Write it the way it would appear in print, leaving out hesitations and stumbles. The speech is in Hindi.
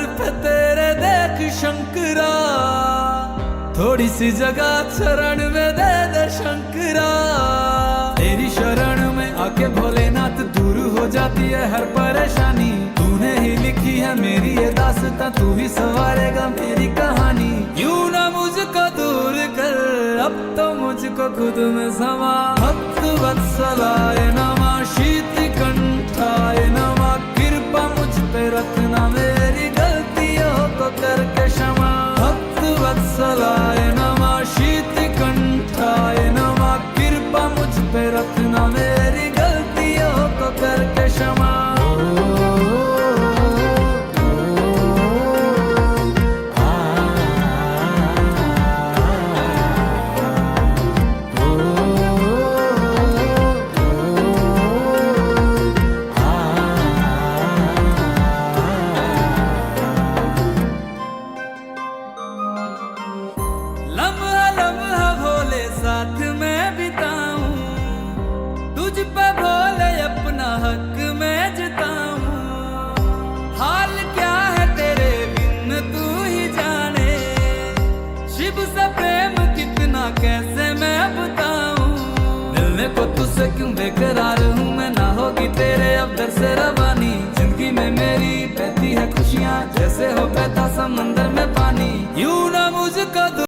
दर पे तेरे देख शंकरा, थोड़ी सी जगह शरण में दे दे शंकरा। तेरी शरण में आके भोलेनाथ दूर हो जाती है हर परेशानी। तूने ही लिखी है मेरी ये दास्तां, तू ही संवारेगा मेरी कहानी। यूं ना मुझको दूर कर, अब तो मुझको खुद में समा। भक्त वत्सलाय नमः, शीत कंठाय नमः, कृपा मुझ पे रखना, मेरी गलतियों को करके क्षमा। भक्त वत्सलाय नमः, शीत कंठाय नमः, कृपा मुझ पे रखना, मेरी गलतियों को करके क्षमा। लम्हा लम्हा भोले साथ में बिताऊं, तुझ पे भोले अपना हक में जताऊं। हाल क्या है तेरे बिन तू ही जाने, शिव से प्रेम कितना कैसे मैं बताऊं। मिलने को तुझसे क्यों बेकरार हूँ मैं, ना होगी तेरे अब दर से रवानी। जिंदगी में मेरी बहती है खुशियाँ, जैसे हो बहता समंदर में पानी। यूं ना मुझको